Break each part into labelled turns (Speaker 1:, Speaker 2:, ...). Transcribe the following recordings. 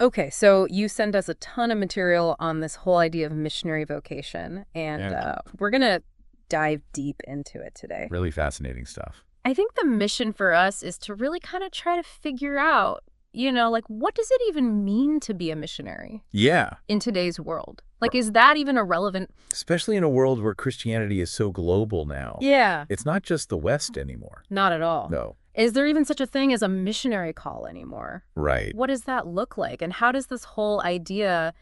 Speaker 1: Okay, so you send us a ton of material on this whole idea of missionary vocation, and we're going to dive deep into it today.
Speaker 2: Really fascinating stuff.
Speaker 1: I think the mission for us is to really kind of try to figure out, like what does it even mean to be a missionary
Speaker 2: Yeah.
Speaker 1: in today's world? Like, is that even a relevant?
Speaker 2: Especially in a world where Christianity is so global now.
Speaker 1: Yeah.
Speaker 2: It's not just the West anymore.
Speaker 1: Not at all.
Speaker 2: No.
Speaker 1: Is there even such a thing as a missionary call anymore?
Speaker 2: Right.
Speaker 1: What does that look like? And how does this whole idea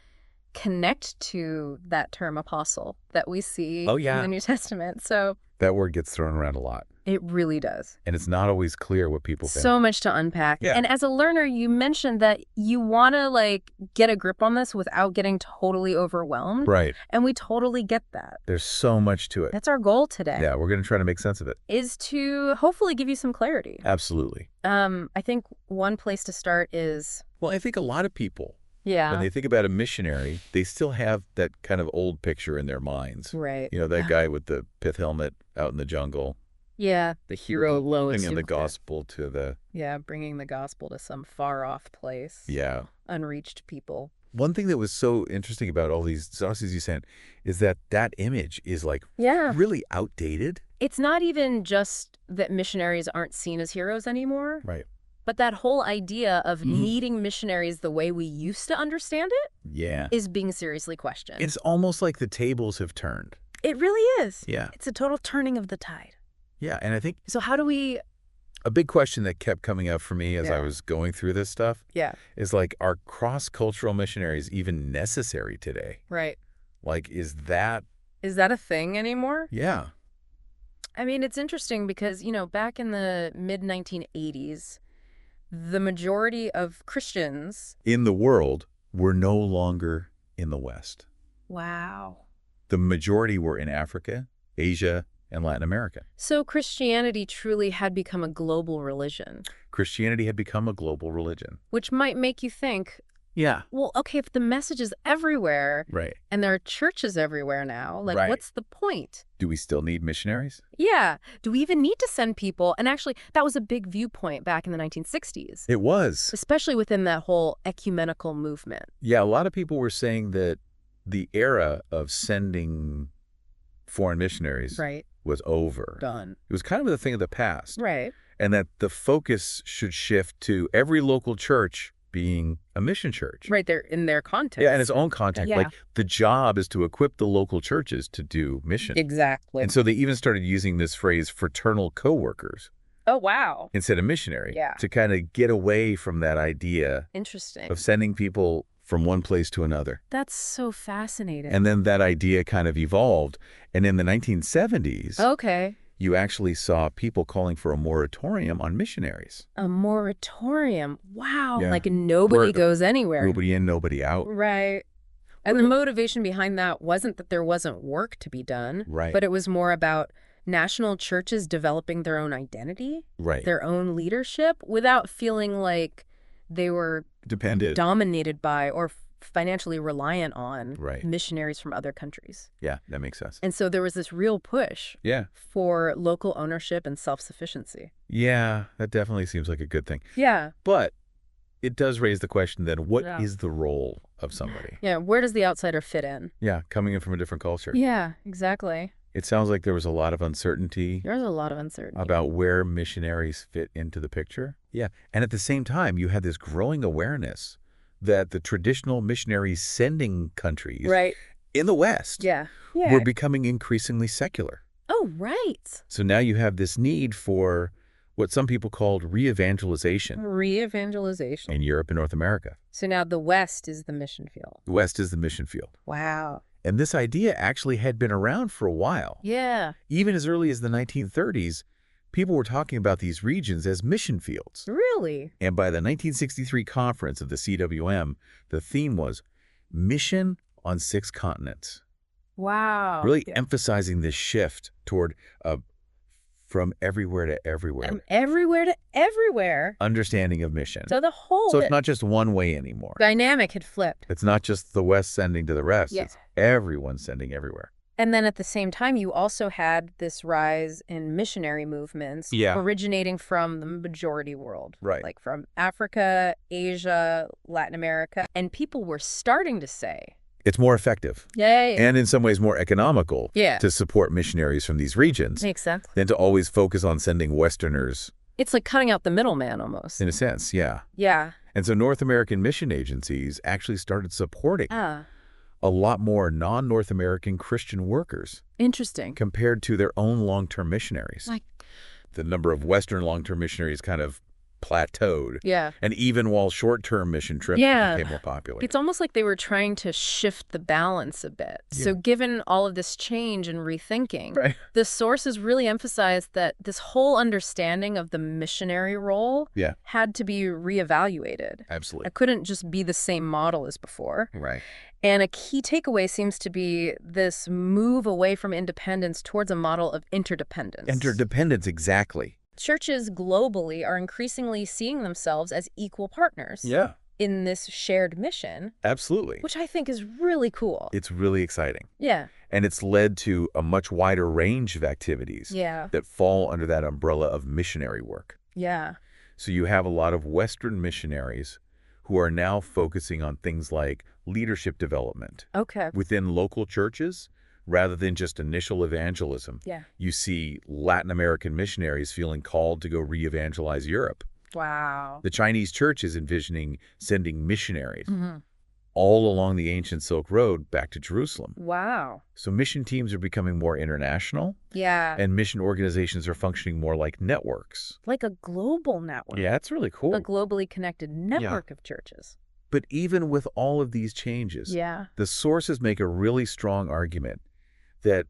Speaker 1: connect to that term apostle that we see in the New Testament? So
Speaker 2: that word gets thrown around a lot.
Speaker 1: It really does.
Speaker 2: And it's not always clear what people think.
Speaker 1: So much to unpack.
Speaker 2: Yeah.
Speaker 1: And as a learner, you mentioned that you want to get a grip on this without getting totally overwhelmed.
Speaker 2: Right.
Speaker 1: And we totally get that.
Speaker 2: There's so much to it.
Speaker 1: That's our goal today.
Speaker 2: Yeah, we're going to try to make sense of it.
Speaker 1: Is to hopefully give you some clarity.
Speaker 2: Absolutely.
Speaker 1: I think one place to start is...
Speaker 2: Well, I think a lot of people,
Speaker 1: when
Speaker 2: they think about a missionary, they still have that kind of old picture in their minds.
Speaker 1: Right.
Speaker 2: That guy with the pith helmet out in the jungle.
Speaker 1: Yeah, the hero lowest.
Speaker 2: Bringing the gospel to the...
Speaker 1: Yeah, bringing the gospel to some far-off place.
Speaker 2: Yeah.
Speaker 1: Unreached people.
Speaker 2: One thing that was so interesting about all these sauces you sent is that image is really outdated.
Speaker 1: It's not even just that missionaries aren't seen as heroes anymore.
Speaker 2: Right.
Speaker 1: But that whole idea of needing missionaries the way we used to understand it is being seriously questioned.
Speaker 2: It's almost like the tables have turned.
Speaker 1: It really is.
Speaker 2: Yeah.
Speaker 1: It's a total turning of the tide.
Speaker 2: Yeah, and I think...
Speaker 1: So how do we...
Speaker 2: A big question that kept coming up for me as I was going through this stuff is are cross-cultural missionaries even necessary today?
Speaker 1: Right.
Speaker 2: Is that...
Speaker 1: Is that a thing anymore?
Speaker 2: Yeah.
Speaker 1: I mean, it's interesting because, back in the mid-1980s, the majority of Christians...
Speaker 2: in the world were no longer in the West.
Speaker 1: Wow.
Speaker 2: The majority were in Africa, Asia, and Latin America.
Speaker 1: So Christianity truly had become a global religion.
Speaker 2: Christianity had become a global religion.
Speaker 1: Which might make you think, well, okay, if the message is everywhere, and there are churches everywhere now, what's the point?
Speaker 2: Do we still need missionaries?
Speaker 1: Yeah. Do we even need to send people? And actually, that was a big viewpoint back in the 1960s.
Speaker 2: It was.
Speaker 1: Especially within that whole ecumenical movement.
Speaker 2: Yeah, a lot of people were saying that the era of sending foreign missionaries was over.
Speaker 1: Done.
Speaker 2: It was kind of a thing of the past.
Speaker 1: Right.
Speaker 2: And that the focus should shift to every local church being a mission church.
Speaker 1: Right, they're in their context.
Speaker 2: Yeah, in its own context.
Speaker 1: Yeah.
Speaker 2: The job is to equip the local churches to do mission.
Speaker 1: Exactly.
Speaker 2: And so they even started using this phrase, fraternal co-workers.
Speaker 1: Oh, wow.
Speaker 2: Instead of missionary.
Speaker 1: Yeah.
Speaker 2: To kind of get away from that idea
Speaker 1: Interesting.
Speaker 2: of sending people from one place to another.
Speaker 1: That's so fascinating.
Speaker 2: And then that idea kind of evolved. And in the 1970s, you actually saw people calling for a moratorium on missionaries.
Speaker 1: A moratorium. Wow.
Speaker 2: Yeah.
Speaker 1: Nobody goes anywhere.
Speaker 2: Nobody in, nobody out.
Speaker 1: Right. And the motivation behind that wasn't that there wasn't work to be done.
Speaker 2: Right.
Speaker 1: But it was more about national churches developing their own identity.
Speaker 2: Right.
Speaker 1: Their own leadership without feeling like they were dominated by or financially reliant on missionaries from other countries.
Speaker 2: Yeah, that makes sense.
Speaker 1: And so there was this real push for local ownership and self-sufficiency.
Speaker 2: Yeah, that definitely seems like a good thing.
Speaker 1: Yeah.
Speaker 2: But it does raise the question then, what is the role of somebody?
Speaker 1: Yeah, where does the outsider fit in?
Speaker 2: Yeah, coming in from a different culture.
Speaker 1: Yeah, exactly.
Speaker 2: It sounds like there was a lot of uncertainty.
Speaker 1: There's a lot of uncertainty.
Speaker 2: About where missionaries fit into the picture. Yeah. And at the same time, you had this growing awareness that the traditional missionary sending countries in the West were becoming increasingly secular.
Speaker 1: Oh, right.
Speaker 2: So now you have this need for what some people called re-evangelization.
Speaker 1: Re-evangelization.
Speaker 2: In Europe and North America.
Speaker 1: So now the West is the mission field.
Speaker 2: The West is the mission field.
Speaker 1: Wow.
Speaker 2: And this idea actually had been around for a while.
Speaker 1: Yeah.
Speaker 2: Even as early as the 1930s, people were talking about these regions as mission fields.
Speaker 1: Really?
Speaker 2: And by the 1963 conference of the CWM, the theme was Mission on 6 Continents.
Speaker 1: Wow.
Speaker 2: Really emphasizing this shift toward from everywhere to everywhere.
Speaker 1: From everywhere to everywhere.
Speaker 2: Understanding of mission.
Speaker 1: So
Speaker 2: it's not just one way anymore.
Speaker 1: Dynamic had flipped.
Speaker 2: It's not just the West sending to the rest.
Speaker 1: Yeah.
Speaker 2: It's everyone sending everywhere.
Speaker 1: And then at the same time, you also had this rise in missionary movements originating from the majority world.
Speaker 2: Right.
Speaker 1: Like from Africa, Asia, Latin America. And people were starting to say,
Speaker 2: it's more effective.
Speaker 1: Yeah.
Speaker 2: And in some ways more economical to support missionaries from these regions.
Speaker 1: Makes sense.
Speaker 2: Than to always focus on sending Westerners.
Speaker 1: It's like cutting out the middleman almost.
Speaker 2: In a sense, yeah.
Speaker 1: Yeah.
Speaker 2: And so North American mission agencies actually started supporting a lot more non-North American Christian workers.
Speaker 1: Interesting.
Speaker 2: Compared to their own long-term missionaries. The number of Western long-term missionaries kind of plateaued.
Speaker 1: Yeah.
Speaker 2: And even while short-term mission trips became more popular.
Speaker 1: It's almost like they were trying to shift the balance a bit. Yeah. So given all of this change and rethinking, the sources really emphasized that this whole understanding of the missionary role had to be reevaluated.
Speaker 2: Absolutely.
Speaker 1: It couldn't just be the same model as before.
Speaker 2: Right.
Speaker 1: And a key takeaway seems to be this move away from independence towards a model of interdependence.
Speaker 2: Interdependence, exactly.
Speaker 1: Churches globally are increasingly seeing themselves as equal partners in this shared mission.
Speaker 2: Absolutely.
Speaker 1: Which I think is really cool.
Speaker 2: It's really exciting.
Speaker 1: Yeah.
Speaker 2: And it's led to a much wider range of activities that fall under that umbrella of missionary work.
Speaker 1: Yeah.
Speaker 2: So you have a lot of Western missionaries who are now focusing on things like leadership development within local churches. Rather than just initial evangelism, you see Latin American missionaries feeling called to go re-evangelize Europe.
Speaker 1: Wow.
Speaker 2: The Chinese church is envisioning sending missionaries all along the ancient Silk Road back to Jerusalem.
Speaker 1: Wow.
Speaker 2: So mission teams are becoming more international.
Speaker 1: Yeah.
Speaker 2: And mission organizations are functioning more like networks.
Speaker 1: Like a global network.
Speaker 2: Yeah, it's really cool.
Speaker 1: A globally connected network of churches.
Speaker 2: But even with all of these changes, the sources make a really strong argument that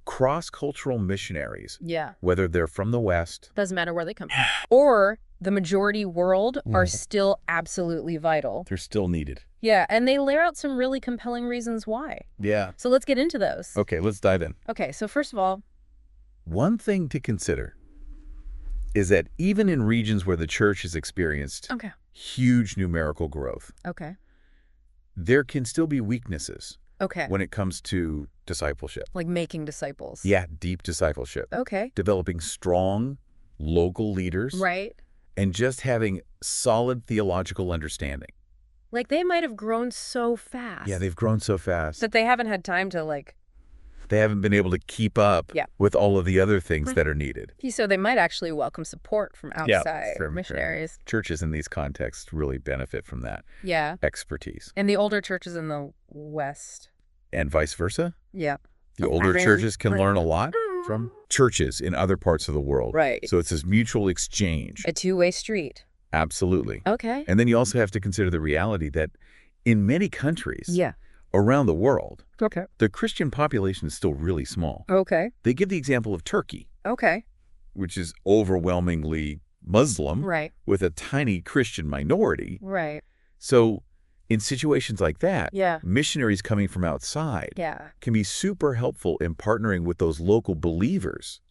Speaker 2: cross-cultural missionaries, whether they're from the West,
Speaker 1: doesn't matter where they come from, or the majority world, are still absolutely vital.
Speaker 2: They're still needed.
Speaker 1: Yeah, and they lay out some really compelling reasons why.
Speaker 2: Yeah.
Speaker 1: So let's get into those.
Speaker 2: Okay, let's dive in.
Speaker 1: Okay, so first of all,
Speaker 2: one thing to consider is that even in regions where the church has experienced huge numerical growth, there can still be weaknesses. When it comes to discipleship.
Speaker 1: Like making disciples.
Speaker 2: Yeah, deep discipleship. Developing strong local leaders.
Speaker 1: Right.
Speaker 2: And just having solid theological understanding.
Speaker 1: Like they might have grown so fast.
Speaker 2: Yeah, they've grown so fast.
Speaker 1: That they haven't had time to
Speaker 2: they haven't been able to keep up with all of the other things that are needed.
Speaker 1: So they might actually welcome support from outside missionaries.
Speaker 2: Churches in these contexts really benefit from that expertise.
Speaker 1: And the older churches in the West.
Speaker 2: And vice versa?
Speaker 1: Yeah.
Speaker 2: The older churches can learn a lot from churches in other parts of the world.
Speaker 1: Right.
Speaker 2: So it's this mutual exchange.
Speaker 1: A two-way street.
Speaker 2: Absolutely.
Speaker 1: Okay.
Speaker 2: And then you also have to consider the reality that in many countries around the world, the Christian population is still really small.
Speaker 1: Okay.
Speaker 2: They give the example of Turkey.
Speaker 1: Okay.
Speaker 2: Which is overwhelmingly Muslim.
Speaker 1: Right.
Speaker 2: With a tiny Christian minority.
Speaker 1: Right.
Speaker 2: So in situations like that, missionaries coming from outside can be super helpful in partnering with those local believers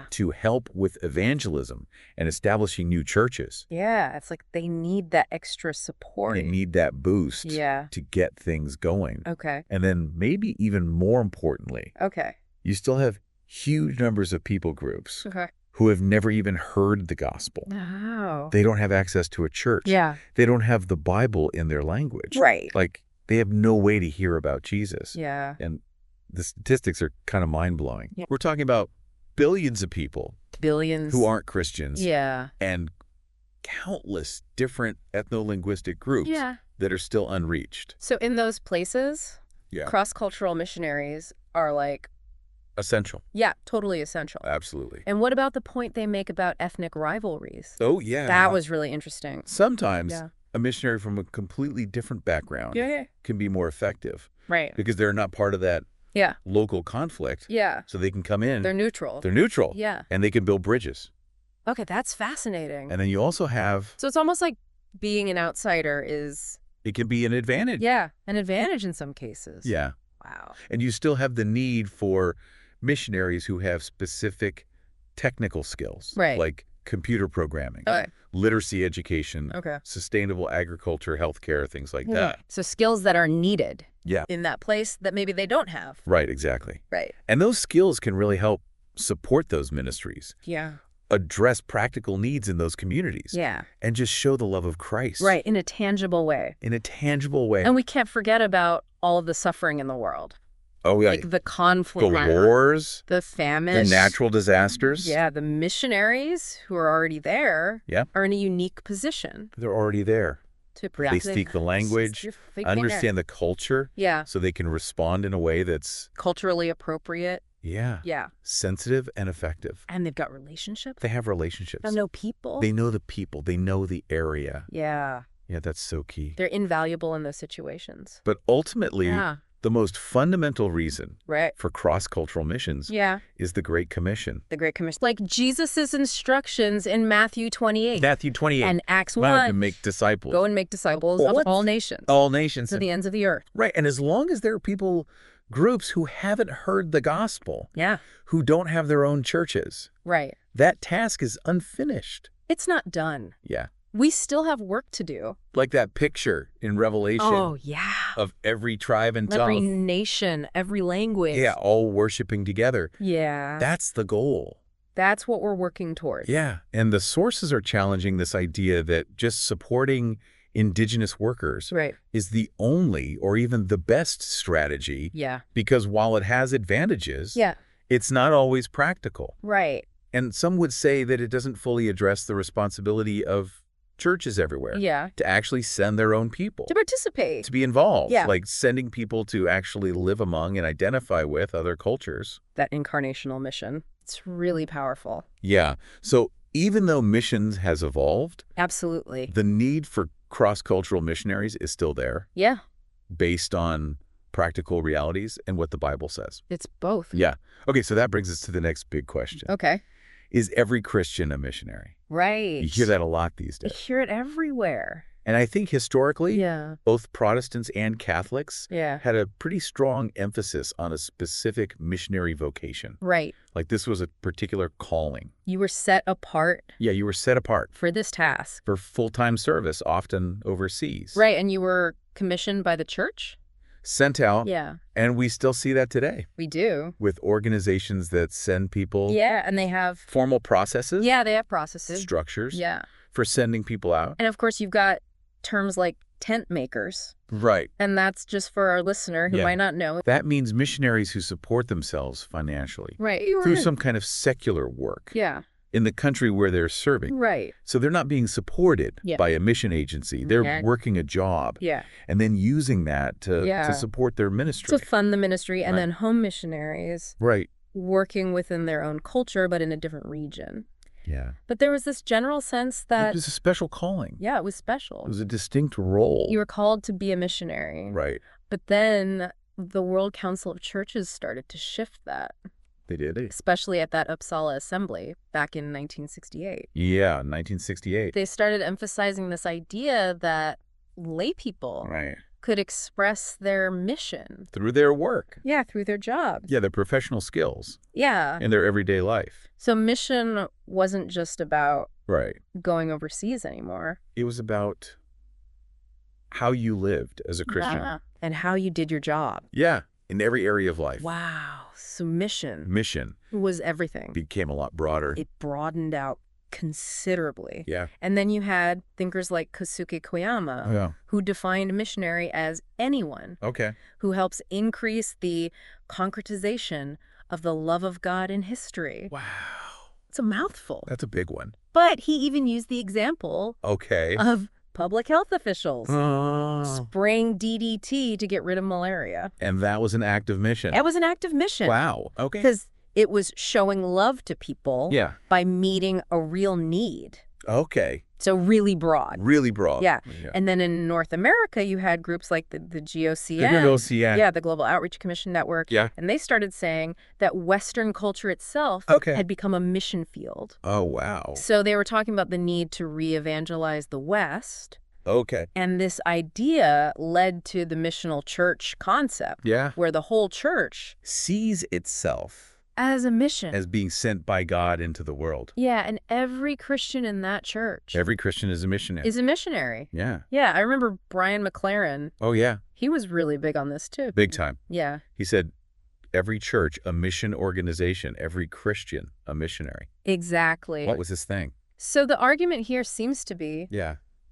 Speaker 2: to help with evangelism and establishing new churches.
Speaker 1: Yeah, it's like they need that extra support.
Speaker 2: They need that boost to get things going.
Speaker 1: Okay.
Speaker 2: And then maybe even more importantly, you still have huge numbers of people groups who have never even heard the gospel.
Speaker 1: Oh.
Speaker 2: They don't have access to a church.
Speaker 1: Yeah.
Speaker 2: They don't have the Bible in their language.
Speaker 1: Right.
Speaker 2: Like, they have no way to hear about Jesus.
Speaker 1: Yeah.
Speaker 2: And the statistics are kind of mind-blowing.
Speaker 1: Yeah.
Speaker 2: We're talking about billions of people.
Speaker 1: Billions.
Speaker 2: Who aren't Christians.
Speaker 1: Yeah.
Speaker 2: And countless different ethno-linguistic groups that are still unreached.
Speaker 1: So in those places, cross-cultural missionaries are like,
Speaker 2: essential.
Speaker 1: Yeah, totally essential.
Speaker 2: Absolutely.
Speaker 1: And what about the point they make about ethnic rivalries?
Speaker 2: Oh, yeah.
Speaker 1: That was really interesting.
Speaker 2: Sometimes a missionary from a completely different background can be more effective.
Speaker 1: Right.
Speaker 2: Because they're not part of that local conflict.
Speaker 1: Yeah.
Speaker 2: So they can come in.
Speaker 1: They're neutral.
Speaker 2: They're neutral.
Speaker 1: Yeah.
Speaker 2: And they can build bridges.
Speaker 1: Okay, that's fascinating.
Speaker 2: And then you also have...
Speaker 1: So it's almost like being an outsider is...
Speaker 2: It can be an advantage.
Speaker 1: Yeah, an advantage in some cases.
Speaker 2: Yeah.
Speaker 1: Wow.
Speaker 2: And you still have the need for missionaries who have specific technical skills, like computer programming, literacy education, sustainable agriculture, healthcare, things like that.
Speaker 1: So skills that are needed in that place that maybe they don't have.
Speaker 2: Right, exactly.
Speaker 1: Right.
Speaker 2: And those skills can really help support those ministries.
Speaker 1: Yeah.
Speaker 2: Address practical needs in those communities.
Speaker 1: Yeah.
Speaker 2: And just show the love of Christ.
Speaker 1: Right, in a tangible way.
Speaker 2: In a tangible way.
Speaker 1: And we can't forget about all of the suffering in the world.
Speaker 2: Oh, yeah.
Speaker 1: Like the conflict.
Speaker 2: The wars.
Speaker 1: The famine.
Speaker 2: The natural disasters.
Speaker 1: Yeah, the missionaries who are already there are in a unique position.
Speaker 2: They're already there. They speak the language, understand the culture.
Speaker 1: Yeah.
Speaker 2: So they can respond in a way that's
Speaker 1: culturally appropriate.
Speaker 2: Yeah. Sensitive and effective.
Speaker 1: And they've got relationships.
Speaker 2: They have relationships.
Speaker 1: They know people.
Speaker 2: They know the people. They know the area.
Speaker 1: Yeah.
Speaker 2: Yeah, that's so key.
Speaker 1: They're invaluable in those situations.
Speaker 2: But ultimately, the most fundamental reason for cross-cultural missions is the Great Commission.
Speaker 1: The Great Commission. Like Jesus' instructions in Matthew 28.
Speaker 2: Matthew 28.
Speaker 1: And Acts 1.
Speaker 2: To make disciples.
Speaker 1: Go and make disciples of all nations.
Speaker 2: All nations.
Speaker 1: To the ends of the earth.
Speaker 2: Right. And as long as there are groups who haven't heard the gospel, who don't have their own churches, that task is unfinished.
Speaker 1: It's not done.
Speaker 2: Yeah.
Speaker 1: We still have work to do.
Speaker 2: Like that picture in Revelation. Of every tribe and tongue.
Speaker 1: Every nation, every language.
Speaker 2: Yeah, all worshiping together.
Speaker 1: Yeah.
Speaker 2: That's the goal.
Speaker 1: That's what we're working towards.
Speaker 2: Yeah. And the sources are challenging this idea that just supporting indigenous workers is the only or even the best strategy.
Speaker 1: Yeah.
Speaker 2: Because while it has advantages, it's not always practical.
Speaker 1: Right.
Speaker 2: And some would say that it doesn't fully address the responsibility of churches everywhere to actually send their own people.
Speaker 1: To participate.
Speaker 2: To be involved. Like sending people to actually live among and identify with other cultures.
Speaker 1: That incarnational mission. It's really powerful.
Speaker 2: Yeah. So even though missions has evolved.
Speaker 1: Absolutely.
Speaker 2: The need for cross-cultural missionaries is still there.
Speaker 1: Yeah.
Speaker 2: Based on practical realities and what the Bible says.
Speaker 1: It's both.
Speaker 2: Yeah. Okay, so that brings us to the next big question.
Speaker 1: Okay.
Speaker 2: Is every Christian a missionary?
Speaker 1: Right.
Speaker 2: You hear that a lot these days.
Speaker 1: You hear it everywhere.
Speaker 2: And I think historically, both Protestants and Catholics had a pretty strong emphasis on a specific missionary vocation.
Speaker 1: Right.
Speaker 2: Like this was a particular calling.
Speaker 1: You were set apart.
Speaker 2: Yeah, you were set apart.
Speaker 1: For this task.
Speaker 2: For full-time service, often overseas.
Speaker 1: Right, and you were commissioned by the church?
Speaker 2: Sent out.
Speaker 1: Yeah.
Speaker 2: And we still see that today.
Speaker 1: We do.
Speaker 2: With organizations that send people.
Speaker 1: Yeah, and they have
Speaker 2: formal processes.
Speaker 1: Yeah, they have processes.
Speaker 2: Structures.
Speaker 1: Yeah.
Speaker 2: For sending people out.
Speaker 1: And of course, you've got terms like tent makers.
Speaker 2: Right.
Speaker 1: And that's just for our listener who might not know.
Speaker 2: That means missionaries who support themselves financially.
Speaker 1: Right.
Speaker 2: Through some kind of secular work.
Speaker 1: Yeah.
Speaker 2: In the country where they're serving.
Speaker 1: Right.
Speaker 2: So they're not being supported by a mission agency. They're working a job.
Speaker 1: Yeah.
Speaker 2: And then using that to support their ministry.
Speaker 1: To fund the ministry and then home missionaries.
Speaker 2: Right.
Speaker 1: Working within their own culture, but in a different region.
Speaker 2: Yeah.
Speaker 1: But there was this general sense that...
Speaker 2: It was a special calling.
Speaker 1: Yeah, it was special.
Speaker 2: It was a distinct role.
Speaker 1: You were called to be a missionary.
Speaker 2: Right.
Speaker 1: But then the World Council of Churches started to shift that.
Speaker 2: They did.
Speaker 1: Especially at that Uppsala assembly back in 1968.
Speaker 2: Yeah, 1968.
Speaker 1: They started emphasizing this idea that lay people could express their mission.
Speaker 2: Through their work.
Speaker 1: Yeah, through their jobs.
Speaker 2: Yeah, their professional skills.
Speaker 1: Yeah.
Speaker 2: In their everyday life.
Speaker 1: So mission wasn't just about going overseas anymore.
Speaker 2: It was about how you lived as a Christian.
Speaker 1: Yeah. And how you did your job.
Speaker 2: Yeah, in every area of life.
Speaker 1: Wow. So mission was everything.
Speaker 2: Became a lot broader.
Speaker 1: It broadened out considerably.
Speaker 2: Yeah.
Speaker 1: And then you had thinkers like Kosuke Koyama, who defined missionary as anyone who helps increase the concretization of the love of God in history.
Speaker 2: Wow.
Speaker 1: It's a mouthful.
Speaker 2: That's a big one.
Speaker 1: But he even used the example of public health officials spraying DDT to get rid of malaria.
Speaker 2: And that was an act of mission.
Speaker 1: It was an act of mission.
Speaker 2: Wow. Okay.
Speaker 1: Because it was showing love to people by meeting a real need.
Speaker 2: Okay.
Speaker 1: So really broad.
Speaker 2: Really broad.
Speaker 1: Yeah. And then in North America, you had groups like the GOCN. Yeah, the Global Outreach Commission Network.
Speaker 2: Yeah.
Speaker 1: And they started saying that Western culture itself had become a mission field.
Speaker 2: Oh, wow.
Speaker 1: So they were talking about the need to re-evangelize the West.
Speaker 2: Okay.
Speaker 1: And this idea led to the missional church concept.
Speaker 2: Yeah.
Speaker 1: Where the whole church
Speaker 2: sees itself
Speaker 1: as a mission.
Speaker 2: As being sent by God into the world.
Speaker 1: Yeah, and every Christian in that church.
Speaker 2: Every Christian is a missionary.
Speaker 1: Is a missionary.
Speaker 2: Yeah.
Speaker 1: Yeah, I remember Brian McLaren.
Speaker 2: Oh, yeah.
Speaker 1: He was really big on this, too.
Speaker 2: Big time.
Speaker 1: Yeah.
Speaker 2: He said, every church, a mission organization, every Christian, a missionary.
Speaker 1: Exactly.
Speaker 2: What was his thing?
Speaker 1: So the argument here seems to be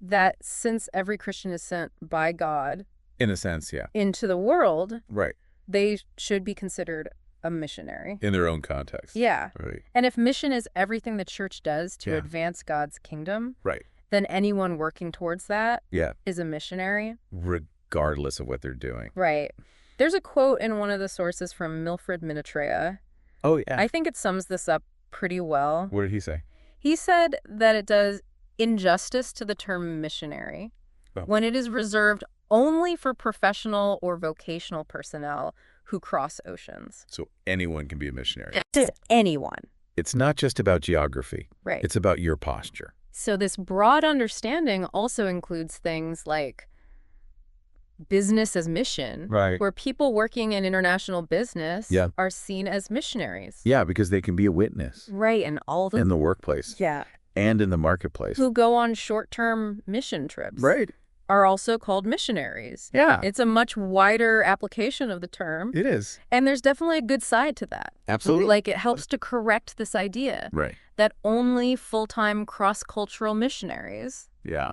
Speaker 1: that since every Christian is sent by God,
Speaker 2: in a sense,
Speaker 1: into the world,
Speaker 2: right,
Speaker 1: they should be considered a missionary.
Speaker 2: In their own context.
Speaker 1: Yeah.
Speaker 2: Right.
Speaker 1: And if mission is everything the church does to advance God's kingdom,
Speaker 2: right,
Speaker 1: then anyone working towards that is a missionary.
Speaker 2: Regardless of what they're doing.
Speaker 1: Right. There's a quote in one of the sources from Milfred Minutrea.
Speaker 2: Oh, yeah.
Speaker 1: I think it sums this up pretty well.
Speaker 2: What did he say?
Speaker 1: He said that it does injustice to the term missionary when it is reserved only for professional or vocational personnel who cross oceans.
Speaker 2: So anyone can be a missionary.
Speaker 1: Just anyone.
Speaker 2: It's not just about geography.
Speaker 1: Right.
Speaker 2: It's about your posture.
Speaker 1: So this broad understanding also includes things like business as mission, where people working in international business are seen as missionaries.
Speaker 2: Yeah, because they can be a witness.
Speaker 1: Right, and all the...
Speaker 2: in the workplace.
Speaker 1: Yeah.
Speaker 2: And in the marketplace.
Speaker 1: Who go on short-term mission trips.
Speaker 2: Right.
Speaker 1: Are also called missionaries.
Speaker 2: Yeah.
Speaker 1: It's a much wider application of the term.
Speaker 2: It is.
Speaker 1: And there's definitely a good side to that.
Speaker 2: Absolutely.
Speaker 1: Like, it helps to correct this idea that only full-time cross-cultural missionaries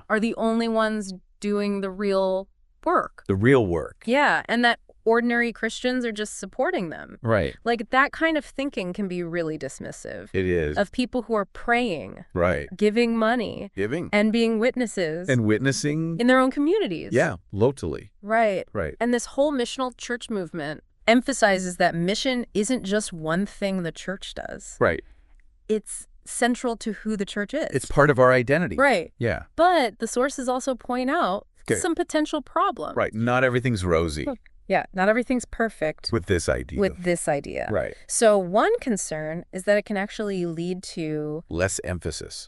Speaker 1: are the only ones doing the real work.
Speaker 2: The real work.
Speaker 1: Yeah, and that ordinary Christians are just supporting them.
Speaker 2: Right.
Speaker 1: Like, that kind of thinking can be really dismissive.
Speaker 2: It is.
Speaker 1: Of people who are praying.
Speaker 2: Right.
Speaker 1: Giving money.
Speaker 2: Giving.
Speaker 1: And being witnesses.
Speaker 2: And witnessing.
Speaker 1: In their own communities.
Speaker 2: Yeah, locally.
Speaker 1: Right.
Speaker 2: Right.
Speaker 1: And this whole missional church movement emphasizes that mission isn't just one thing the church does.
Speaker 2: Right.
Speaker 1: It's central to who the church is.
Speaker 2: It's part of our identity.
Speaker 1: Right.
Speaker 2: Yeah.
Speaker 1: But the sources also point out some potential problems.
Speaker 2: Right. Not everything's rosy.
Speaker 1: Yeah, not everything's perfect.
Speaker 2: With this idea.
Speaker 1: Right. So one concern is that it can actually lead to...
Speaker 2: Less emphasis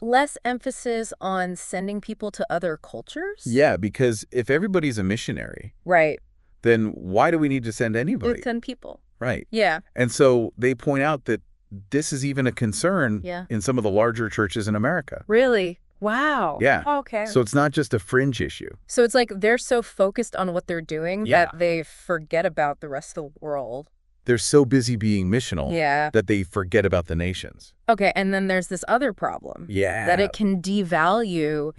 Speaker 1: on sending people to other cultures?
Speaker 2: Yeah, because if everybody's a missionary...
Speaker 1: Right.
Speaker 2: Then why do we need to send anybody?
Speaker 1: 10 people.
Speaker 2: Right.
Speaker 1: Yeah.
Speaker 2: And so they point out that this is even a concern in some of the larger churches in America.
Speaker 1: Really? Wow.
Speaker 2: Yeah.
Speaker 1: Okay.
Speaker 2: So it's not just a fringe issue.
Speaker 1: So it's like they're so focused on what they're doing that they forget about the rest of the world.
Speaker 2: They're so busy being missional that they forget about the nations.
Speaker 1: Okay, and then there's this other problem.
Speaker 2: Yeah.
Speaker 1: That it can devalue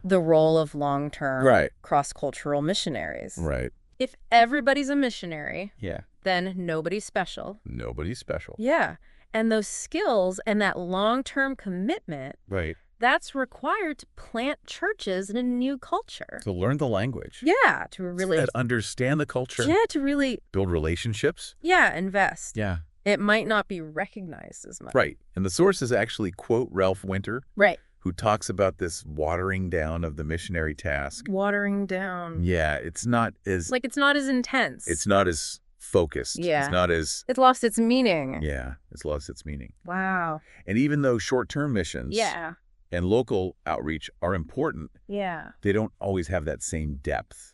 Speaker 1: the role of long-term cross-cultural missionaries.
Speaker 2: Right.
Speaker 1: If everybody's a missionary,
Speaker 2: yeah,
Speaker 1: then nobody's special.
Speaker 2: Nobody's special.
Speaker 1: Yeah. And those skills and that long-term commitment,
Speaker 2: right,
Speaker 1: that's required to plant churches in a new culture.
Speaker 2: To learn the language.
Speaker 1: Yeah, to really...
Speaker 2: To understand the culture.
Speaker 1: Yeah, to really...
Speaker 2: Build relationships.
Speaker 1: Yeah, invest.
Speaker 2: Yeah.
Speaker 1: It might not be recognized as much.
Speaker 2: Right. And the sources actually quote Ralph Winter.
Speaker 1: Right.
Speaker 2: Who talks about this watering down of the missionary task.
Speaker 1: Watering down.
Speaker 2: Yeah, it's not as...
Speaker 1: Like, it's not as intense.
Speaker 2: It's not as focused.
Speaker 1: Yeah.
Speaker 2: It's not as...
Speaker 1: It's lost its meaning.
Speaker 2: Yeah, it's lost its meaning.
Speaker 1: Wow.
Speaker 2: And even though short-term missions...
Speaker 1: Yeah.
Speaker 2: And local outreach are important.
Speaker 1: Yeah.
Speaker 2: They don't always have that same depth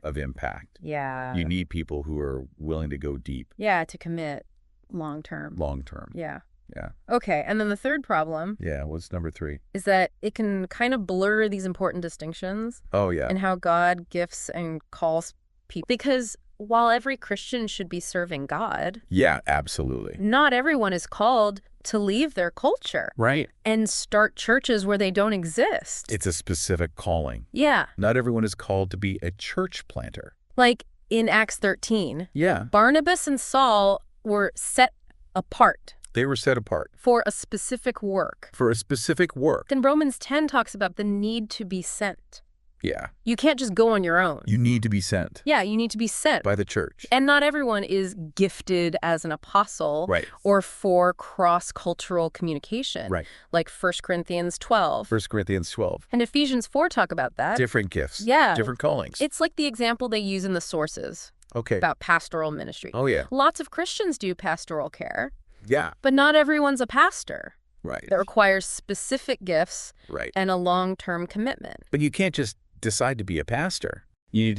Speaker 2: of impact.
Speaker 1: Yeah.
Speaker 2: You need people who are willing to go deep.
Speaker 1: Yeah, to commit long-term.
Speaker 2: Long-term.
Speaker 1: Yeah.
Speaker 2: Yeah.
Speaker 1: Okay, and then the third problem...
Speaker 2: Yeah, what's number 3?
Speaker 1: Is that it can kind of blur these important distinctions.
Speaker 2: Oh, yeah.
Speaker 1: And how God gifts and calls people. Because while every Christian should be serving God...
Speaker 2: Yeah, absolutely.
Speaker 1: Not everyone is called to leave their culture.
Speaker 2: Right.
Speaker 1: And start churches where they don't exist.
Speaker 2: It's a specific calling.
Speaker 1: Yeah.
Speaker 2: Not everyone is called to be a church planter.
Speaker 1: Like in Acts 13.
Speaker 2: Yeah.
Speaker 1: Barnabas and Saul were set apart.
Speaker 2: They were set apart.
Speaker 1: For a specific work.
Speaker 2: For a specific work.
Speaker 1: Then Romans 10 talks about the need to be sent.
Speaker 2: Yeah.
Speaker 1: You can't just go on your own.
Speaker 2: You need to be sent.
Speaker 1: Yeah, you need to be sent.
Speaker 2: By the church.
Speaker 1: And not everyone is gifted as an apostle.
Speaker 2: Right.
Speaker 1: Or for cross-cultural communication.
Speaker 2: Right.
Speaker 1: Like 1 Corinthians 12.
Speaker 2: 1 Corinthians 12.
Speaker 1: And Ephesians 4 talk about that.
Speaker 2: Different gifts.
Speaker 1: Yeah.
Speaker 2: Different callings.
Speaker 1: It's like the example they use in the sources.
Speaker 2: Okay.
Speaker 1: About pastoral ministry.
Speaker 2: Oh, yeah.
Speaker 1: Lots of Christians do pastoral care.
Speaker 2: Yeah.
Speaker 1: But not everyone's a pastor.
Speaker 2: Right.
Speaker 1: That requires specific gifts.
Speaker 2: Right.
Speaker 1: And a long-term commitment.
Speaker 2: But you can't just decide to be a pastor. You need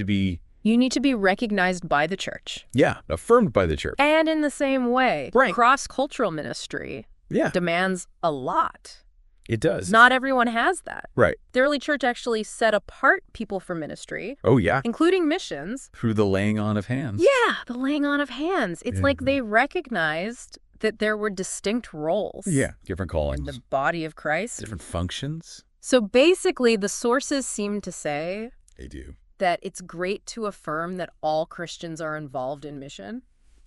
Speaker 2: to be
Speaker 1: recognized by the church.
Speaker 2: Yeah, affirmed by the church.
Speaker 1: And in the same way,
Speaker 2: right,
Speaker 1: cross-cultural ministry demands a lot.
Speaker 2: It does.
Speaker 1: Not everyone has that.
Speaker 2: Right.
Speaker 1: The early church actually set apart people for ministry.
Speaker 2: Oh, yeah.
Speaker 1: Including missions.
Speaker 2: Through the laying on of hands.
Speaker 1: Yeah, the laying on of hands. It's like they recognized that there were distinct roles.
Speaker 2: Yeah, different callings.
Speaker 1: In the body of Christ.
Speaker 2: Different functions.
Speaker 1: So basically, the sources seem to say
Speaker 2: They do.
Speaker 1: that it's great to affirm that all Christians are involved in mission.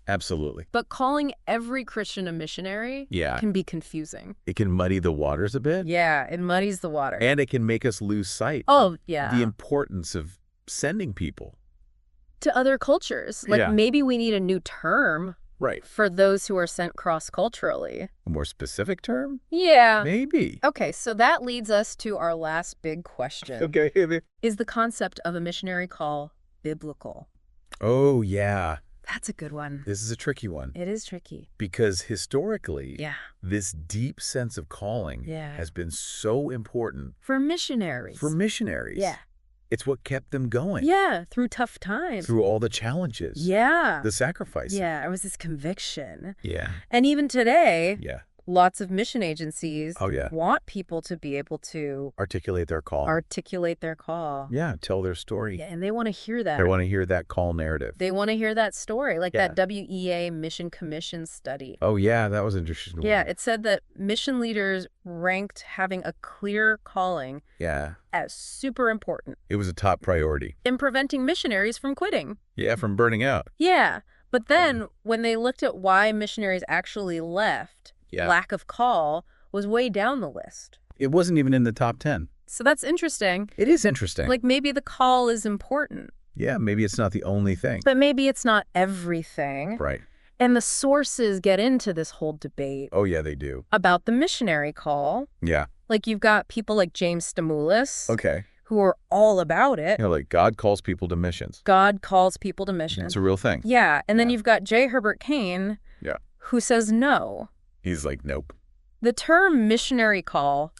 Speaker 2: Absolutely.
Speaker 1: But calling every Christian a missionary can be confusing.
Speaker 2: It can muddy the waters a bit.
Speaker 1: Yeah, it muddies the water.
Speaker 2: And it can make us lose sight
Speaker 1: of the
Speaker 2: importance of sending people.
Speaker 1: To other cultures. Like maybe we need a new term for those who are sent cross-culturally.
Speaker 2: A more specific term?
Speaker 1: Yeah.
Speaker 2: Maybe.
Speaker 1: Okay, so that leads us to our last big question.
Speaker 2: Okay.
Speaker 1: Is the concept of a missionary call biblical?
Speaker 2: Oh, yeah.
Speaker 1: That's a good one.
Speaker 2: This is a tricky one.
Speaker 1: It is tricky.
Speaker 2: Because historically, this deep sense of calling has been so important.
Speaker 1: For missionaries. Yeah.
Speaker 2: It's what kept them going.
Speaker 1: Yeah, through tough times.
Speaker 2: Through all the challenges.
Speaker 1: Yeah.
Speaker 2: The sacrifices.
Speaker 1: Yeah, it was this conviction.
Speaker 2: Yeah.
Speaker 1: And even today, lots of mission agencies want people to be able to
Speaker 2: articulate their call.
Speaker 1: Yeah,
Speaker 2: tell their story.
Speaker 1: Yeah, and they want to hear that.
Speaker 2: They want to hear that call narrative.
Speaker 1: They want to hear that story, like that WEA Mission Commission study.
Speaker 2: Oh, yeah, that was interesting.
Speaker 1: Yeah, it said that mission leaders ranked having a clear calling as super important.
Speaker 2: It was a top priority.
Speaker 1: In preventing missionaries from quitting.
Speaker 2: Yeah, from burning out.
Speaker 1: Yeah, but then when they looked at why missionaries actually left, lack of call was way down the list.
Speaker 2: It wasn't even in the top 10.
Speaker 1: So that's interesting.
Speaker 2: It is interesting.
Speaker 1: Like maybe the call is important.
Speaker 2: Yeah, maybe it's not the only thing.
Speaker 1: But maybe it's not everything.
Speaker 2: Right.
Speaker 1: And the sources get into this whole debate.
Speaker 2: Oh, yeah, they do.
Speaker 1: About the missionary call.
Speaker 2: Yeah.
Speaker 1: Like you've got people like James Stamoulis.
Speaker 2: Okay.
Speaker 1: Who are all about it.
Speaker 2: Like God calls people to missions.
Speaker 1: God calls people to missions.
Speaker 2: It's a real thing.
Speaker 1: Yeah. And then you've got J. Herbert Kane. Who says no.
Speaker 2: He's like, nope.
Speaker 1: The term missionary call.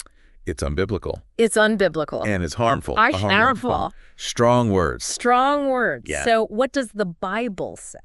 Speaker 2: It's unbiblical.
Speaker 1: It's unbiblical.
Speaker 2: And it's harmful.
Speaker 1: Harmful.
Speaker 2: Strong words.
Speaker 1: Strong words.
Speaker 2: Yeah.
Speaker 1: So what does the Bible say?